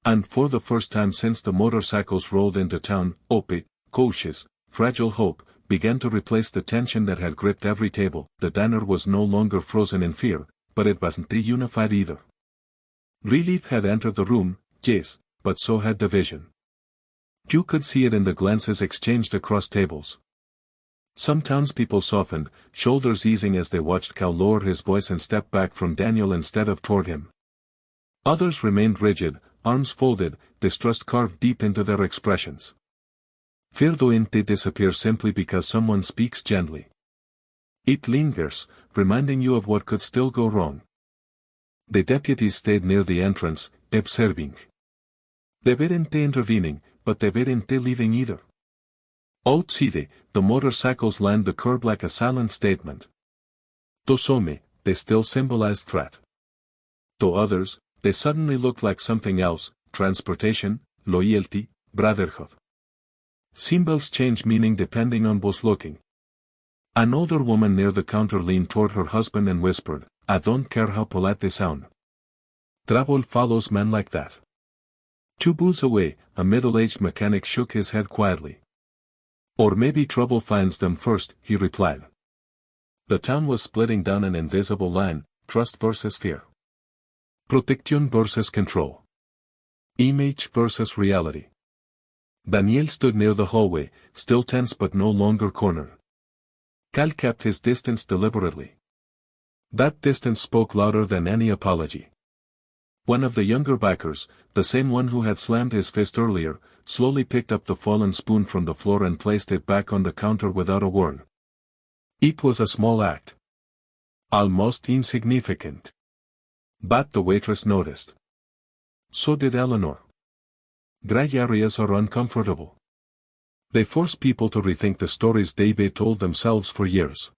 Speaker 1: And for the first time since the motorcycles rolled into town, Opie, cautious, fragile hope, began to replace the tension that had gripped every table. The diner was no longer frozen in fear, but it wasn't unified either. Relief had entered the room, yes, but so had division. You could see it in the glances exchanged across tables. Some townspeople softened, shoulders easing as they watched Cal lower his voice and step back from Daniel instead of toward him. Others remained rigid, arms folded, distrust carved deep into their expressions. Fear doesn't disappear simply because someone speaks gently. It lingers, reminding you of what could still go wrong. The deputies stayed near the entrance, observing. They weren't intervening, but they weren't leaving either. Outside, the motorcycles lined the curb like a silent statement. To some, they still symbolized threat. To others, they suddenly looked like something else, transportation, loyalty, brotherhood. Symbols change meaning depending on who's looking. An older woman near the counter leaned toward her husband and whispered, I don't care how polite they sound. Trouble follows men like that. 2 booths away, a middle-aged mechanic shook his head quietly. Or maybe trouble finds them first, he replied. The town was splitting down an invisible line, trust versus fear. Protection versus control. Image versus reality. Daniel stood near the hallway, still tense but no longer cornered. Cal kept his distance deliberately. That distance spoke louder than any apology. One of the younger bikers, the same one who had slammed his fist earlier, slowly picked up the fallen spoon from the floor and placed it back on the counter without a word. It was a small act. Almost insignificant. But the waitress noticed. So did Eleanor. Gray areas are uncomfortable. They force people to rethink the stories they've told themselves for years.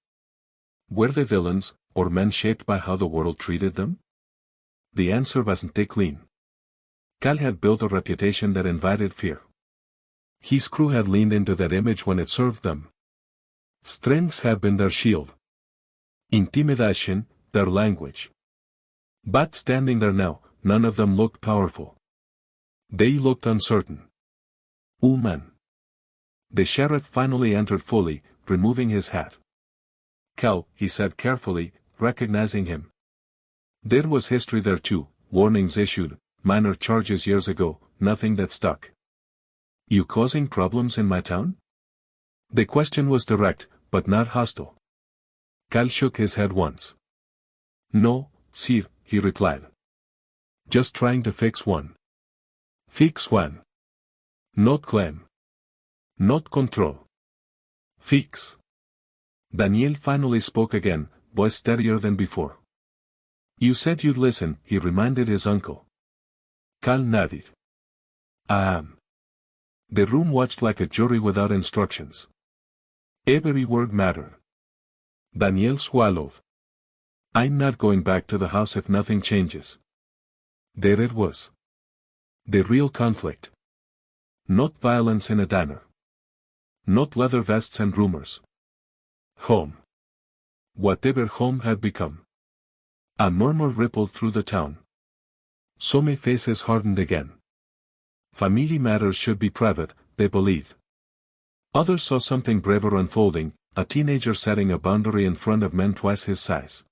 Speaker 1: Were they villains, or men shaped by how the world treated them? The answer wasn't clean. Cal had built a reputation that invited fear. His crew had leaned into that image when it served them. Strengths had been their shield. Intimidation, their language. But standing there now, none of them looked powerful. They looked uncertain. Man. The sheriff finally entered fully, removing his hat. Cal, he said carefully, recognizing him. There was history there too, warnings issued, minor charges years ago, nothing that stuck. You causing problems in my town? The question was direct, but not hostile. Cal shook his head once. No, sir, he replied. Just trying to fix one. Fix one. Not claim. Not control. Fix. Daniel finally spoke again, voice steadier than before. You said you'd listen, he reminded his uncle. Cal nodded. I am. The room watched like a jury without instructions. Every word mattered. Daniel swallowed. I'm not going back to the house if nothing changes. There it was. The real conflict. Not violence in a diner. Not leather vests and rumors. Home. Whatever home had become. A murmur rippled through the town. Some faces hardened again. Family matters should be private, they believed. Others saw something braver unfolding, a teenager setting a boundary in front of men twice his size.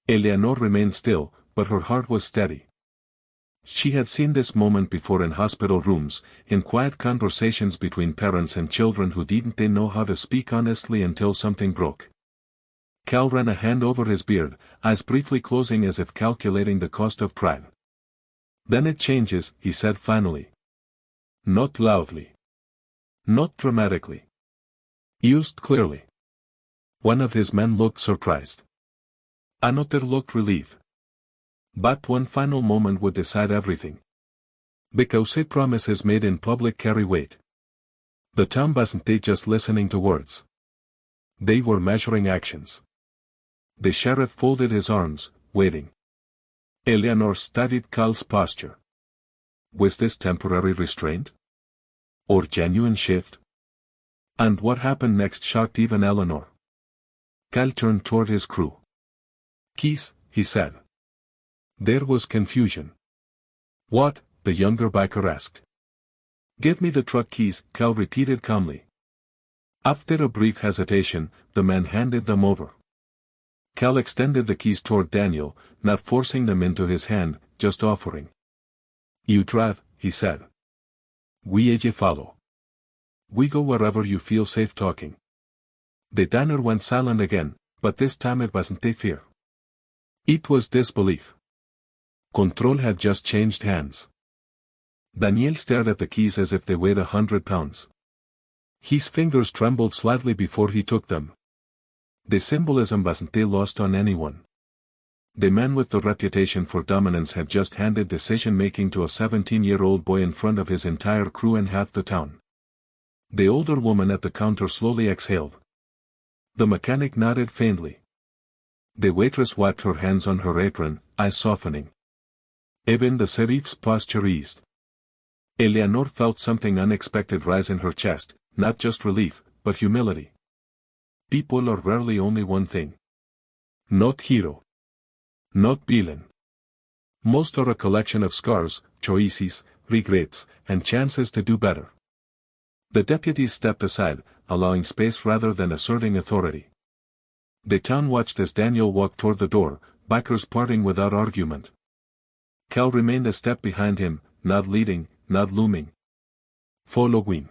Speaker 1: Eleanor remained still, but her heart was steady. She had seen this moment before in hospital rooms, in quiet conversations between parents and children who didn't know how to speak honestly until something broke. Cal ran a hand over his beard, eyes briefly closing as if calculating the cost of pride. Then it changes, he said finally. Not loudly. Not dramatically. Used clearly. One of his men looked surprised. Another looked relieved. But one final moment would decide everything. Because promises made in public carry weight. The town wasn't just listening to words. They were measuring actions. The sheriff folded his arms, waiting. Eleanor studied Cal's posture. Was this temporary restraint? Or genuine shift? And what happened next shocked even Eleanor. Cal turned toward his crew. Keys, he said. There was confusion. What? The younger biker asked. Give me the truck keys, Cal repeated calmly. After a brief hesitation, the man handed them over. Cal extended the keys toward Daniel, not forcing them into his hand, just offering. You drive, he said. We follow. We go wherever you feel safe talking. The diner went silent again, but this time it wasn't fear. It was disbelief. Control had just changed hands. Daniel stared at the keys as if they weighed 100 pounds. His fingers trembled slightly before he took them. The symbolism wasn't lost on anyone. The man with the reputation for dominance had just handed decision-making to a 17-year-old boy in front of his entire crew and half the town. The older woman at the counter slowly exhaled. The mechanic nodded faintly. The waitress wiped her hands on her apron, eyes softening. Even the sheriff's posture eased. Eleanor felt something unexpected rise in her chest, not just relief, but humility. People are rarely only one thing. Not hero. Not villain. Most are a collection of scars, choices, regrets, and chances to do better. The deputies stepped aside, allowing space rather than asserting authority. The town watched as Daniel walked toward the door, bikers parting without argument. Cal remained a step behind him, not leading, not looming. Following.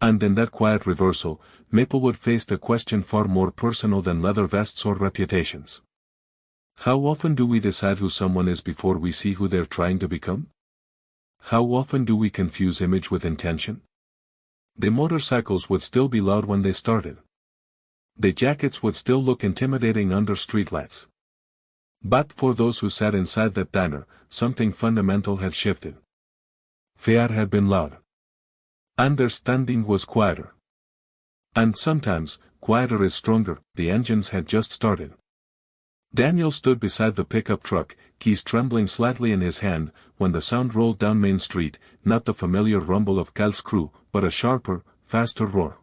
Speaker 1: And in that quiet reversal, Maplewood faced a question far more personal than leather vests or reputations. How often do we decide who someone is before we see who they're trying to become? How often do we confuse image with intention? The motorcycles would still be loud when they started. The jackets would still look intimidating under streetlights. But for those who sat inside that diner, something fundamental had shifted. Fear had been loud. Understanding was quieter. And sometimes, quieter is stronger. The engines had just started. Daniel stood beside the pickup truck, keys trembling slightly in his hand, when the sound rolled down Main Street, not the familiar rumble of Cal's crew, but a sharper, faster roar.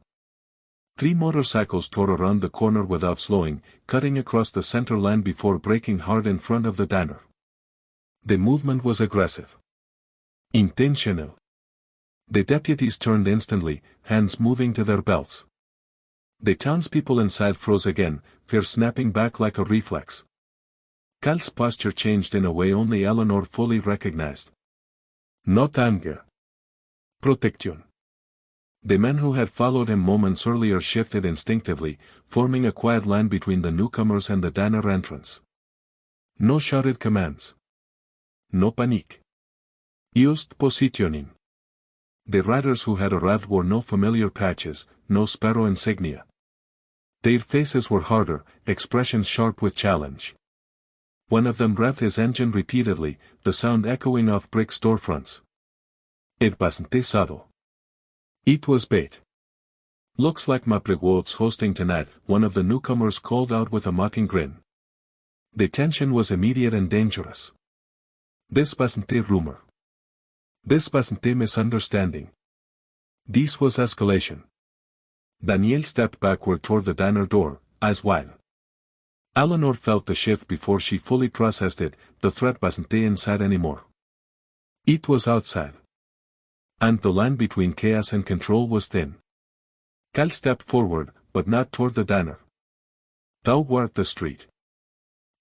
Speaker 1: 3 motorcycles tore around the corner without slowing, cutting across the center line before braking hard in front of the diner. The movement was aggressive. Intentional. The deputies turned instantly, hands moving to their belts. The townspeople inside froze again, fear snapping back like a reflex. Cal's posture changed in a way only Eleanor fully recognized. Not anger. Protection. The men who had followed him moments earlier shifted instinctively, forming a quiet line between the newcomers and the diner entrance. No shouted commands. No panic. Just positioning. The riders who had arrived wore no familiar patches, no sparrow insignia. Their faces were harder, expressions sharp with challenge. One of them revved his engine repeatedly, the sound echoing off brick storefronts. It wasn't subtle. It was bait. Looks like Maplewood's hosting tonight, one of the newcomers called out with a mocking grin. The tension was immediate and dangerous. This wasn't a rumor. This wasn't a misunderstanding. This was escalation. Danielle stepped backward toward the diner door, eyes wide. Eleanor felt the shift before she fully processed it. The threat wasn't inside anymore. It was outside. And the line between chaos and control was thin. Cal stepped forward, but not toward the diner. Toward the street.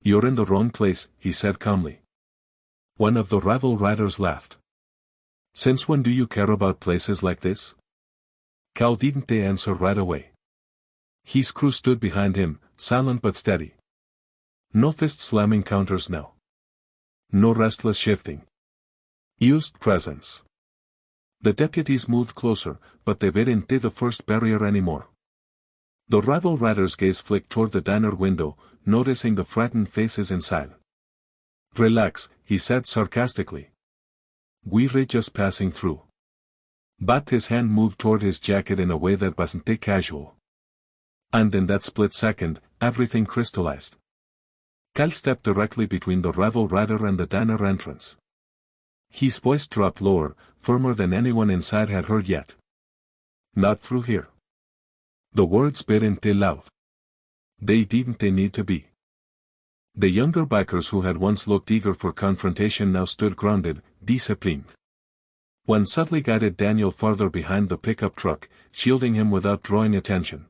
Speaker 1: You're in the wrong place, he said calmly. One of the rival riders laughed. Since when do you care about places like this? Cal didn't answer right away. His crew stood behind him, silent but steady. No fist-slamming counters now. No restless shifting. Used presence. The deputies moved closer, but they weren't the first barrier anymore. The rival rider's gaze flicked toward the diner window, noticing the frightened faces inside. Relax, he said sarcastically. We're just passing through. But his hand moved toward his jacket in a way that wasn't casual. And in that split second, everything crystallized. Cal stepped directly between the rival rider and the diner entrance. His voice dropped lower, firmer than anyone inside had heard yet. Not through here. The words weren't loud. They didn't need to be. The younger bikers who had once looked eager for confrontation now stood grounded, disciplined. One subtly guided Daniel farther behind the pickup truck, shielding him without drawing attention.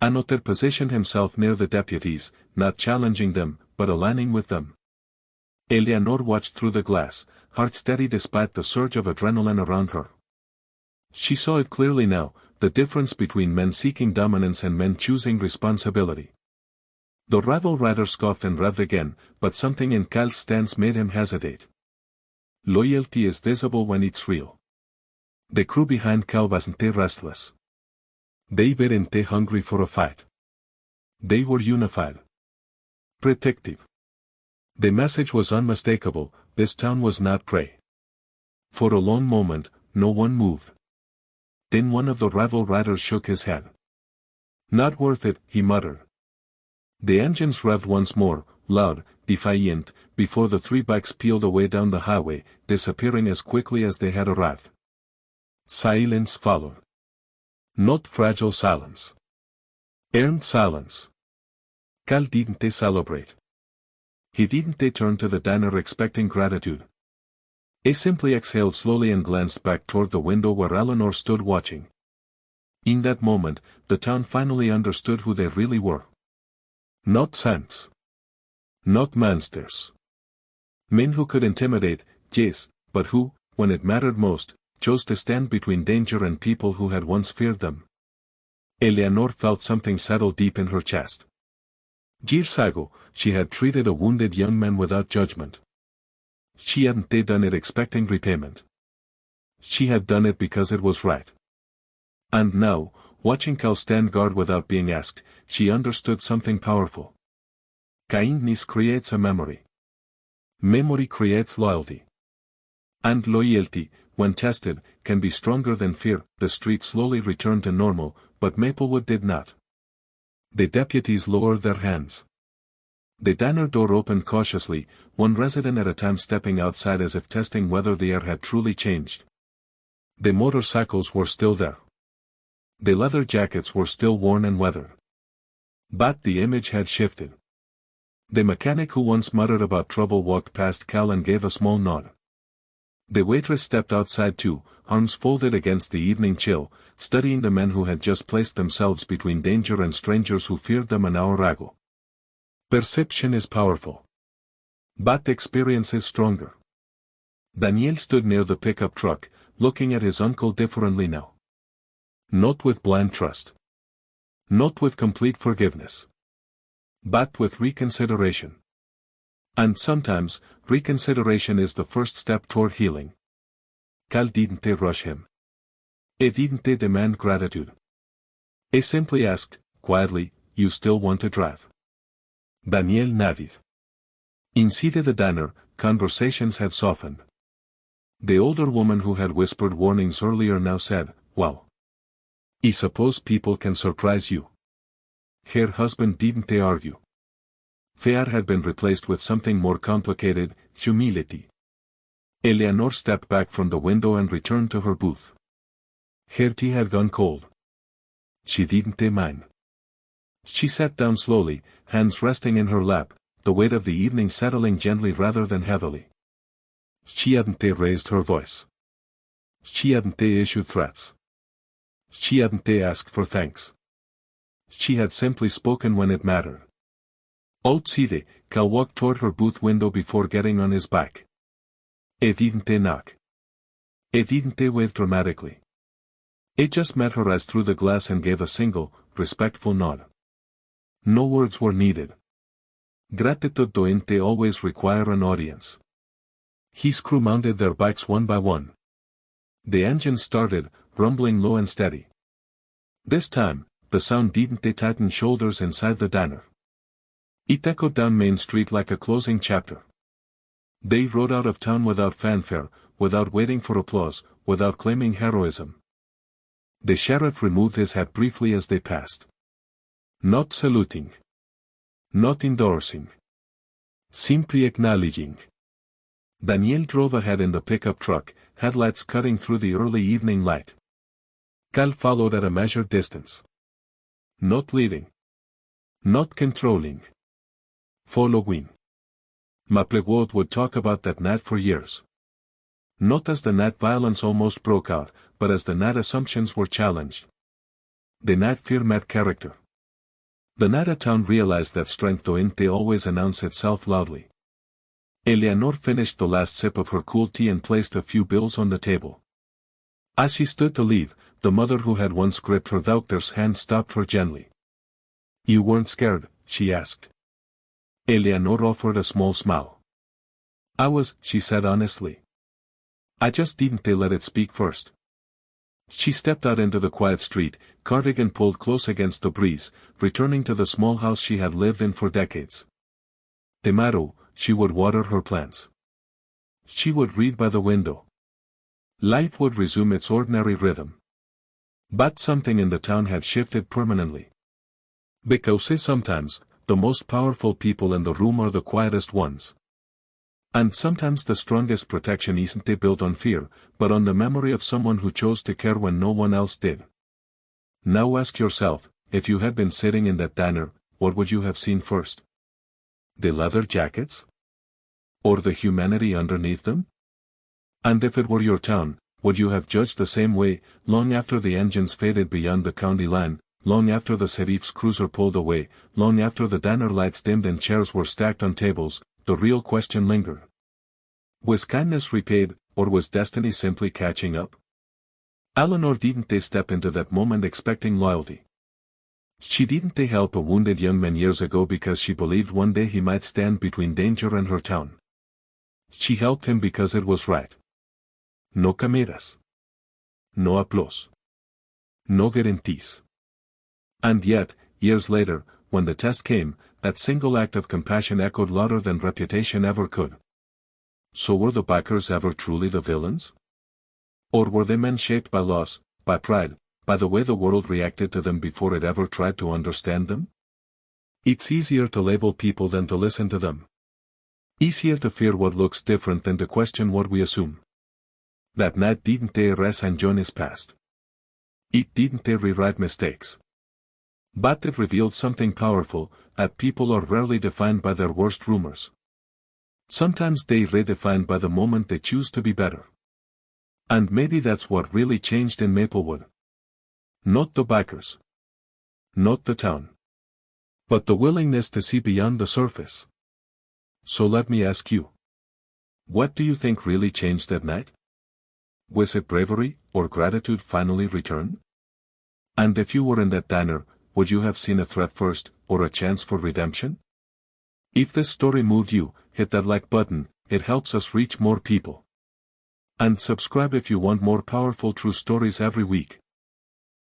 Speaker 1: Another positioned himself near the deputies, not challenging them, but aligning with them. Eleanor watched through the glass, heart steady despite the surge of adrenaline around her. She saw it clearly now, the difference between men seeking dominance and men choosing responsibility. The rival rider scoffed and revved again, but something in Cal's stance made him hesitate. Loyalty is visible when it's real. The crew behind Cal wasn't restless. They weren't hungry for a fight. They were unified. Protective. The message was unmistakable, this town was not prey. For a long moment, no one moved. Then one of the rival riders shook his head. Not worth it, he muttered. The engines revved once more, loud, defiant, before the three bikes peeled away down the highway, disappearing as quickly as they had arrived. Silence followed. Not fragile silence. Earned silence. Cal didn't celebrate. He didn't turn to the diner expecting gratitude. He simply exhaled slowly and glanced back toward the window where Eleanor stood watching. In that moment, the town finally understood who they really were. Not saints. Not monsters. Men who could intimidate, yes, but who, when it mattered most, chose to stand between danger and people who had once feared them. Eleanor felt something settle deep in her chest. Years ago, she had treated a wounded young man without judgment. She hadn't done it expecting repayment. She had done it because it was right. And now, watching Cal stand guard without being asked, she understood something powerful. Kindness creates a memory. Memory creates loyalty. And loyalty, when tested, can be stronger than fear. The street slowly returned to normal, but Maplewood did not. The deputies lowered their hands. The diner door opened cautiously, one resident at a time stepping outside as if testing whether the air had truly changed. The motorcycles were still there. The leather jackets were still worn and weathered. But the image had shifted. The mechanic who once muttered about trouble walked past Cal and gave a small nod. The waitress stepped outside too, arms folded against the evening chill, studying the men who had just placed themselves between danger and strangers who feared them an hour ago. Perception is powerful. But experience is stronger. Daniel stood near the pickup truck, looking at his uncle differently now. Not with blind trust. Not with complete forgiveness. But with reconsideration. And sometimes, reconsideration is the first step toward healing. Cal didn't rush him. He didn't demand gratitude. He simply asked, quietly, "You still want to drive?" Daniel nodded. Inside the diner, conversations had softened. The older woman who had whispered warnings earlier now said, "Well, I suppose people can surprise you." Her husband didn't argue. Fear had been replaced with something more complicated, humility. Eleanor stepped back from the window and returned to her booth. Her tea had gone cold. She didn't mind. She sat down slowly, hands resting in her lap, the weight of the evening settling gently rather than heavily. She hadn't raised her voice. She hadn't issued threats. She hadn't asked for thanks. She had simply spoken when it mattered. Outside, Cal walked toward her booth window before getting on his back. It didn't knock. It didn't wave dramatically. It just met her eyes through the glass and gave a single, respectful nod. No words were needed. Gratitude doesn't always require an audience. His crew mounted their bikes one by one. The engine started, rumbling low and steady. This time, the sound didn't tighten shoulders inside the diner. It echoed down Main Street like a closing chapter. They rode out of town without fanfare, without waiting for applause, without claiming heroism. The sheriff removed his hat briefly as they passed. Not saluting. Not endorsing. Simply acknowledging. Daniel drove ahead in the pickup truck, headlights cutting through the early evening light. Cal followed at a measured distance. Not leading. Not controlling. Following. Maplewood would talk about that night for years. Not as the night violence almost broke out, but as the night assumptions were challenged. The night fear met character. The night a town realized that strength doesn't always announce itself loudly. Eleanor finished the last sip of her cool tea and placed a few bills on the table. As she stood to leave, the mother who had once gripped her daughter's hand stopped her gently. You weren't scared, she asked. Eleanor offered a small smile. I was, she said honestly. I just didn't let it speak first. She stepped out into the quiet street, cardigan pulled close against the breeze, returning to the small house she had lived in for decades. Tomorrow, she would water her plants. She would read by the window. Life would resume its ordinary rhythm. But something in the town had shifted permanently. Because sometimes, the most powerful people in the room are the quietest ones. And sometimes the strongest protection isn't built on fear, but on the memory of someone who chose to care when no one else did. Now ask yourself, if you had been sitting in that diner, what would you have seen first? The leather jackets? Or the humanity underneath them? And if it were your town, would you have judged the same way, long after the engines faded beyond the county line, long after the sheriff's cruiser pulled away, long after the diner lights dimmed and chairs were stacked on tables? The real question lingered. Was kindness repaid, or was destiny simply catching up? Eleanor didn't step into that moment expecting loyalty. She didn't help a wounded young man years ago because she believed one day he might stand between danger and her town. She helped him because it was right. No cameras. No applause. No guarantees. And yet, years later, when the test came, that single act of compassion echoed louder than reputation ever could. So were the bikers ever truly the villains? Or were they men shaped by loss, by pride, by the way the world reacted to them before it ever tried to understand them? It's easier to label people than to listen to them. Easier to fear what looks different than to question what we assume. That night didn't erase and Johnny's past. It didn't rewrite mistakes. But it revealed something powerful, that people are rarely defined by their worst rumors. Sometimes they're redefined by the moment they choose to be better. And maybe that's what really changed in Maplewood. Not the bikers. Not the town. But the willingness to see beyond the surface. So let me ask you. What do you think really changed that night? Was it bravery, or gratitude finally returned? And if you were in that diner, would you have seen a threat first, or a chance for redemption? If this story moved you, hit that like button, it helps us reach more people. And subscribe if you want more powerful true stories every week.